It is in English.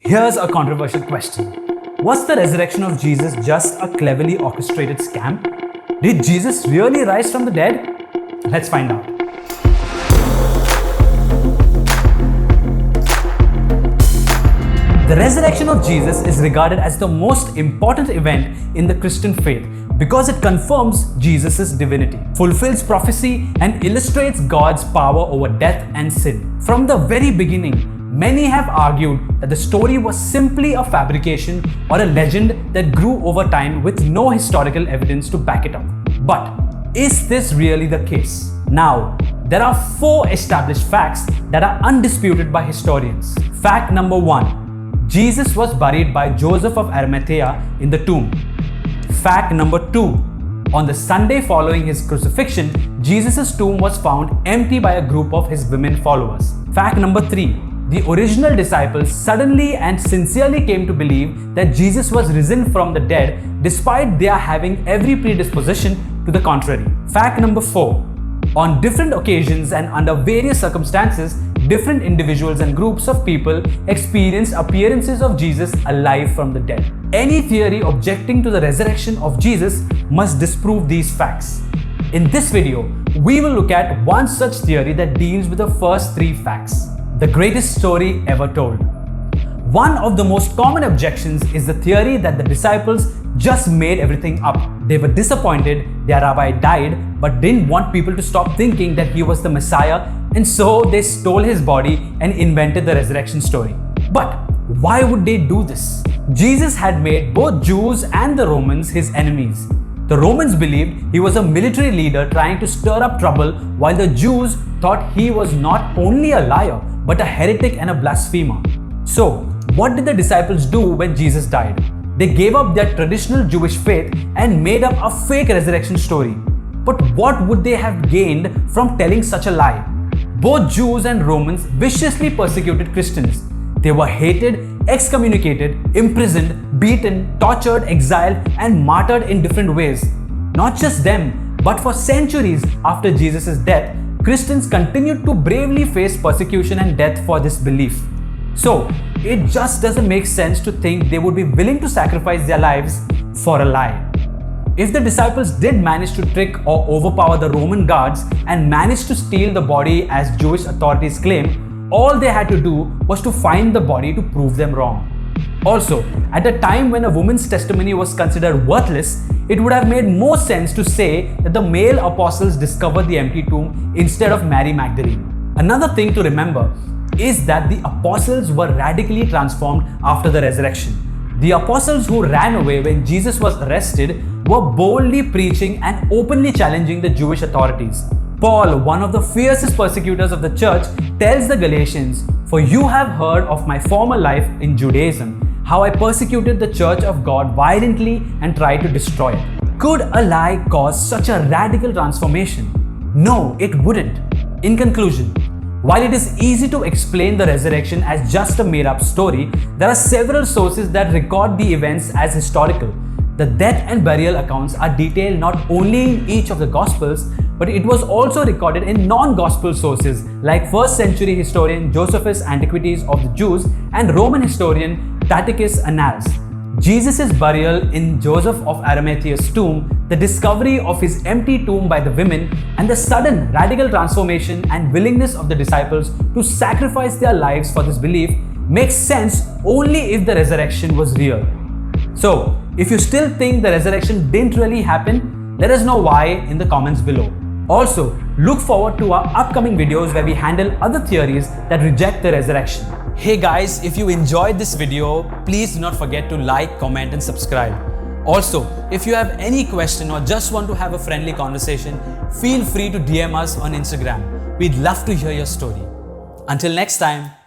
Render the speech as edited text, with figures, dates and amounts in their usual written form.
Here's a controversial question. Was the resurrection of Jesus just a cleverly orchestrated scam? Did Jesus really rise from the dead? Let's find out. The resurrection of Jesus is regarded as the most important event in the Christian faith because it confirms Jesus' divinity, fulfills prophecy, and illustrates God's power over death and sin. From the very beginning, many have argued that the story was simply a fabrication or a legend that grew over time with no historical evidence to back it up. But is this really the case? Now, there are 4 established facts that are undisputed by historians. Fact number 1. Jesus was buried by Joseph of Arimathea in the tomb. Fact number 2. On the Sunday following his crucifixion, Jesus' tomb was found empty by a group of his women followers. Fact number 3. The original disciples suddenly and sincerely came to believe that Jesus was risen from the dead despite their having every predisposition to the contrary. Fact number 4. On different occasions and under various circumstances, different individuals and groups of people experienced appearances of Jesus alive from the dead. Any theory objecting to the resurrection of Jesus must disprove these facts. In this video, we will look at one such theory that deals with the first 3 facts. The greatest story ever told. One of the most common objections is the theory that the disciples just made everything up. They were disappointed their rabbi died but didn't want people to stop thinking that he was the Messiah, and so they stole his body and invented the resurrection story. But why would they do this? Jesus had made both Jews and the Romans his enemies. The Romans believed he was a military leader trying to stir up trouble, while the Jews thought he was not only a liar but a heretic and a blasphemer. So, what did the disciples do when Jesus died? They gave up their traditional Jewish faith and made up a fake resurrection story. But what would they have gained from telling such a lie? Both Jews and Romans viciously persecuted Christians. They were hated, excommunicated, imprisoned, beaten, tortured, exiled, and martyred in different ways. Not just them, but for centuries after Jesus' death, Christians continued to bravely face persecution and death for this belief. So, it just doesn't make sense to think they would be willing to sacrifice their lives for a lie. If the disciples did manage to trick or overpower the Roman guards and managed to steal the body as Jewish authorities claim, all they had to do was to find the body to prove them wrong. Also, at a time when a woman's testimony was considered worthless, it would have made more sense to say that the male apostles discovered the empty tomb instead of Mary Magdalene. Another thing to remember is that the apostles were radically transformed after the resurrection. The apostles who ran away when Jesus was arrested were boldly preaching and openly challenging the Jewish authorities. Paul, one of the fiercest persecutors of the church, tells the Galatians, "For you have heard of my former life in Judaism, how I persecuted the church of God violently and tried to destroy it." Could a lie cause such a radical transformation? No, it wouldn't. In conclusion, while it is easy to explain the resurrection as just a made-up story, there are several sources that record the events as historical. The death and burial accounts are detailed not only in each of the Gospels, but it was also recorded in non-Gospel sources like 1st century historian Josephus' Antiquities of the Jews and Roman historian Tacitus Annals. Jesus' burial in Joseph of Arimathea's tomb, the discovery of his empty tomb by the women, and the sudden radical transformation and willingness of the disciples to sacrifice their lives for this belief makes sense only if the resurrection was real. So, if you still think the resurrection didn't really happen, let us know why in the comments below. Also, look forward to our upcoming videos where we handle other theories that reject the resurrection. Hey guys, if you enjoyed this video, please do not forget to like, comment and subscribe. Also, if you have any question or just want to have a friendly conversation, feel free to DM us on Instagram. We'd love to hear your story. Until next time.